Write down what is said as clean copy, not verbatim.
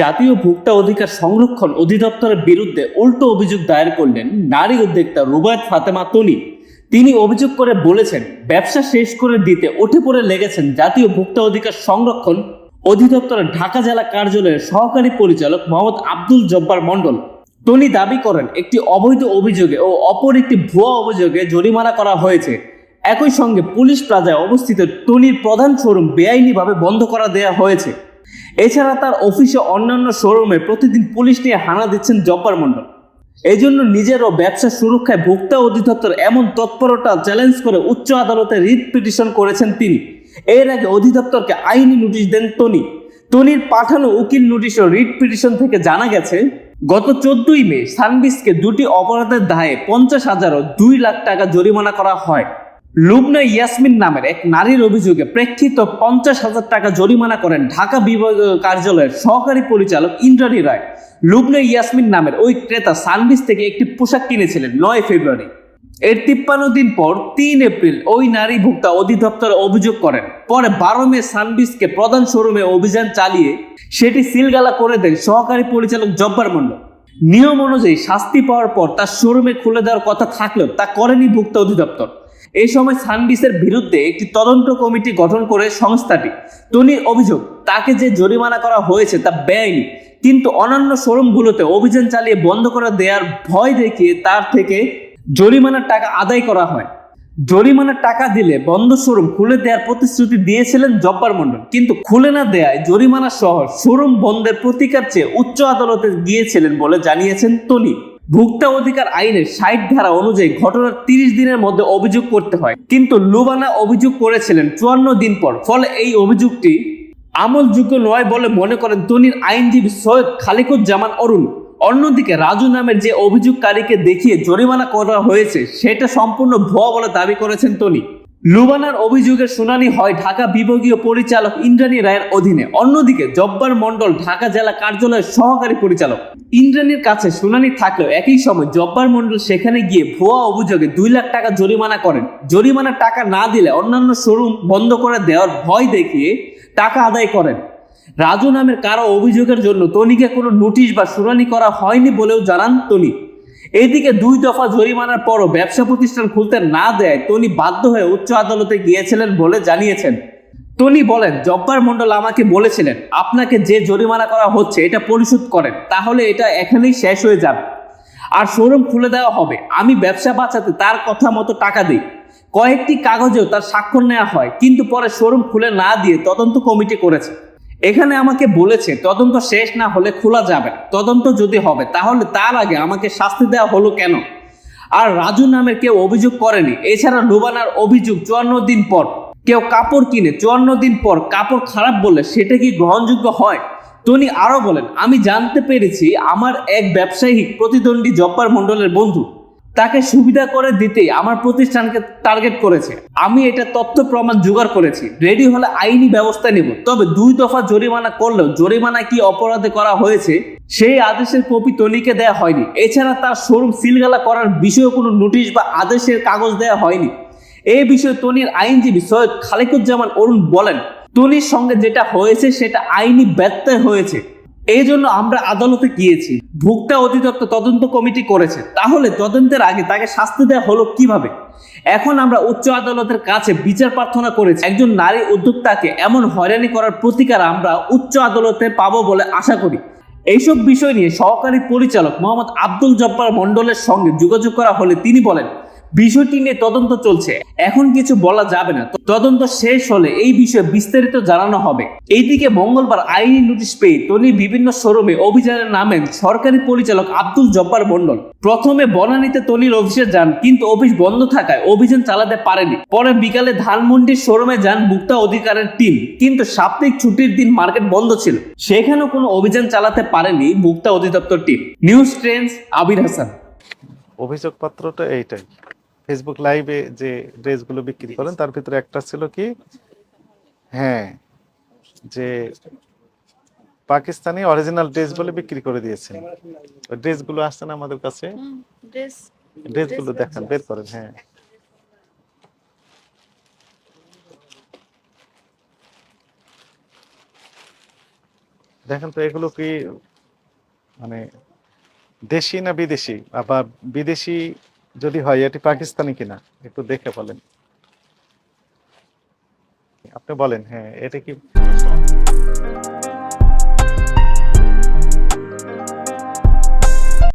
জাতীয় ভোক্তা অধিকার সংরক্ষণ অধিদপ্তরের বিরুদ্ধে উল্টো অভিযোগ দায়ের করলেন নারী উদ্যোক্তা রুবায়েত ফাতেমা তনি। তিনি অভিযোগ করে বলেছেন, ব্যবসা শেষ করে দিতে উঠে পড়ে লেগেছেন জাতীয় ভোক্তা অধিকার সংরক্ষণ অধিদপ্তরের ঢাকা জেলা কার্যালয়ের সহকারী পরিচালক মোহাম্মদ আব্দুল জব্বার মণ্ডল। তনি দাবি করেন, একটি অবৈধ অভিযোগে ও অপর একটি ভুয়া অভিযোগে জরিমানা করা হয়েছে। একই সঙ্গে পুলিশ প্লাজায় অবস্থিত তনির প্রধান শোরুম বেআইনিভাবে বন্ধ করা দেওয়া হয়েছে। এছাড়া তার অফিসে অন্যান্য শোরুমে প্রতিদিন পুলিশ নিয়ে হানা দিচ্ছেন জব্বার মণ্ডল। এই জন্য নিজের ও ব্যবসা সুরক্ষায় ভোক্তা অধিদপ্তর এমন তৎপরতা চ্যালেঞ্জ করে উচ্চ আদালতে রিট পিটিশন করেছেন তিনি। এর আগে অধিদপ্তরকে আইনি নোটিশ দেন তনি। তনির পাঠানো উকিল নোটিশ ও রিট পিটিশন থেকে জানা গেছে, গত 14ই মে সানবিসকে দুটি অপরাধের দায়ে 50,000 ও 2 লাখ টাকা জরিমানা করা হয়। লুবনা ইয়াসমিন নামের এক নারীর অভিযোগে প্রেক্ষিত 50,000 টাকা জরিমানা করেন ঢাকা বিভাগীয় কার্যালয়ের সহকারী পরিচালক ইন্দ্রাণী রায়। লুবনা ইয়াসমিন নামের ওই ক্রেতা সানবিস থেকে একটি পোশাক কিনেছিলেন 9 ফেব্রুয়ারি। এর 53 দিন পর 3 এপ্রিল ওই নারী ভোক্তা অধিদপ্তরে অভিযোগ করেন। পরে 12 মে সানবিসকে প্রধান শোরুমে অভিযান চালিয়ে সেটি সিলগালা করে দেন সহকারী পরিচালক জব্বার মণ্ডল। নিয়ম অনুযায়ী শাস্তি পাওয়ার পর তার শোরুমে খুলে দেওয়ার কথা থাকলেও তা করেনি ভোক্তা অধিদপ্তর। এই সময় সানবিসের বিরুদ্ধে একটি তদন্ত কমিটি গঠন করে সংস্থাটি। তনির অভিযোগ, তাকে যে জরিমানা করা হয়েছে তা বেআইনি, কিন্তু অন্যান্য শোরুমগুলোতে অভিযান চালিয়ে বন্ধ করে দেওয়ার ভয় দেখিয়ে তার থেকে জরিমানার টাকা আদায় করা হয়। জরিমানার টাকা দিলে বন্ধ শোরুম খুলে দেওয়ার প্রতিশ্রুতি দিয়েছিলেন জব্বার মণ্ডল, কিন্তু খুলে না দেওয়ায় জরিমানা সহ শোরুম বন্ধের প্রতিকার চেয়ে উচ্চ আদালতে গিয়েছিলেন বলে জানিয়েছেন তনি। ভোক্তা অধিকার আইনের 60 ধারা অনুযায়ী ঘটনার 30 দিনের মধ্যে অভিযোগ করতে হয়, কিন্তু লুবানা অভিযোগ করেছিলেন 54 দিন পর। ফলে এই অভিযোগটি আমলযোগ্য নয় বলে মনে করেন তনির আইনজীবী সৈয়দ খালিকুজ্জামান অরুণ। অন্যদিকে রাজু নামের যে অভিযোগকারীকে দেখিয়ে জরিমানা করা হয়েছে সেটা সম্পূর্ণ ভুয়া বলে দাবি করেছেন তনি। লুবানার অভিযোগের শুনানি হয় ঢাকা বিভাগীয় পরিচালক ইন্দ্রাণী রায়ের অধীনে। অন্যদিকে জব্বার মণ্ডল ঢাকা জেলা কার্যালয়ের সহকারী পরিচালক। ইন্দ্রাণীর কাছে শুনানি থাকলেও একই সময় জব্বার মণ্ডল সেখানে গিয়ে ভুয়া অভিযোগে 2 লাখ টাকা জরিমানা করেন। জরিমানার টাকা না দিলে অন্যান্য শোরুম বন্ধ করে দেওয়ার ভয় দেখিয়ে টাকা আদায় করেন। রাজু নামের কারো অভিযোগের জন্য তনিকে কোনো নোটিশ বা শুনানি করা হয়নি বলেও জানান তনি। এদিকে 2 দফা জরিমানার পরও ব্যবসা প্রতিষ্ঠান খুলতে না দেয় তনি বাধ্য হয়ে উচ্চ আদালতে গিয়েছিলেন বলে জানিয়েছেন। তনি বলেন, জব্বার মণ্ডল আমাকে বলেছিলেন, আপনাকে যে জরিমানা করা হচ্ছে এটা পরিশোধ করেন, তাহলে এটা এখানেই শেষ হয়ে যাবে আর শোরুম খুলে দেওয়া হবে। আমি ব্যবসা বাঁচাতে তার কথা মতো টাকা দিই। কয়েকটি কাগজেও তার স্বাক্ষর নেওয়া হয়, কিন্তু পরে শোরুম খুলে না দিয়ে তদন্ত কমিটি করেছে। এখানে আমাকে বলেছে তদন্ত শেষ না হলে খোলা যাবে না। তদন্ত যদি হবে তাহলে তার আগে আমাকে শাস্তি দেওয়া হলো কেন? আর রাজু নামের কেউ অভিযোগ করেনি। এছাড়া লুবানার অভিযোগ 54 দিন পর কেউ কাপড় কিনে 54 দিন পর কাপড় খারাপ বললে সেটা কি গ্রহণযোগ্য হয়? তনি আরো বলেন, আমি জানতে পেরেছি আমার এক ব্যবসায়িক প্রতিদ্বন্দ্বী জব্বার মণ্ডলের বন্ধু তাকে সুবিধা করে দিতেই আমার প্রতিষ্ঠানকে টার্গেট করেছে। আমি এটা তথ্য প্রমাণ জোগাড় করেছি, রেডি হলে আইনি ব্যবস্থা নেব। তবে 2 দফা জরিমানা করলেও জরিমানা কি অপরাধে করা হয়েছে সেই আদেশের কপি তনিকে দেওয়া হয়নি। এছাড়া তার শোরুম সিলগালা করার বিষয়ে কোনো নোটিশ বা আদেশের কাগজ দেওয়া হয়নি। এই বিষয়ে তনির আইনজীবী সৈয়দ খালিকুজ্জামান অরুণ বলেন, তনির সঙ্গে যেটা হয়েছে সেটা আইনি ব্যত্যয় হয়েছে, এই জন্য আমরা আদালতে গিয়েছি। ভোক্তা অধিদপ্তর তদন্ত কমিটি করেছে, তাহলে তদন্তের আগে তাকে শাস্তি দেওয়া হলো কিভাবে? এখন আমরা উচ্চ আদালতের কাছে বিচার প্রার্থনা করেছি। একজন নারী উদ্যোক্তাকে এমন হয়রানি করার প্রতিকার আমরা উচ্চ আদালতে পাবো বলে আশা করি। এইসব বিষয় নিয়ে সহকারী পরিচালক মোহাম্মদ আব্দুল জব্বার মণ্ডলের সঙ্গে যোগাযোগ করা হলে তিনি বলেন, বিষয়টি নিয়ে তদন্ত চলছে, এখন কিছু বলা যাবে না। তদন্ত শেষ হলে এই বিষয়ে বিস্তারিত জানানো হবে। এইদিকে মঙ্গলবার আইনি নোটিশ পেয়ে তনি বিভিন্ন শোরুমে অভিযানে নামেন সরকারি পরিচালক আব্দুল জব্বার মণ্ডল। প্রথমে বনানীতে তনির অফিসে যান, কিন্তু অফিস বন্ধ থাকায় অভিযান চালাতে পারেনি। পরে বিকালে ধানমন্ডির শোরুমে যান ভোক্তা অধিকারের টিম, কিন্তু সাপ্তাহিক ছুটির দিন মার্কেট বন্ধ ছিল, সেখানেও কোনো অভিযান চালাতে পারেনি ভোক্তা অধিদপ্তর টিম। নিউজ ট্রেন্ডস, আবির হাসান। অভিযোগপত্রটা এইটাই। ফেসবুক লাইভে যে ড্রেসগুলো বিক্রি করেন তার ভিতরে একটা ছিল কি, হ্যাঁ, যে পাকিস্তানি অরিজিনাল ড্রেস বলে বিক্রি করে দিয়েছেন। ওই ড্রেসগুলো আসছে না আমাদের কাছে, ড্রেসগুলো দেখান, বের করেন। হ্যাঁ, দেখেন তো এগুলো কি মানে দেশি না বিদেশি, আবার বিদেশি যদি হয় এটি পাকিস্তানি কিনা একটু দেখে বলেন। আপনি বলেন, হ্যাঁ এটা কি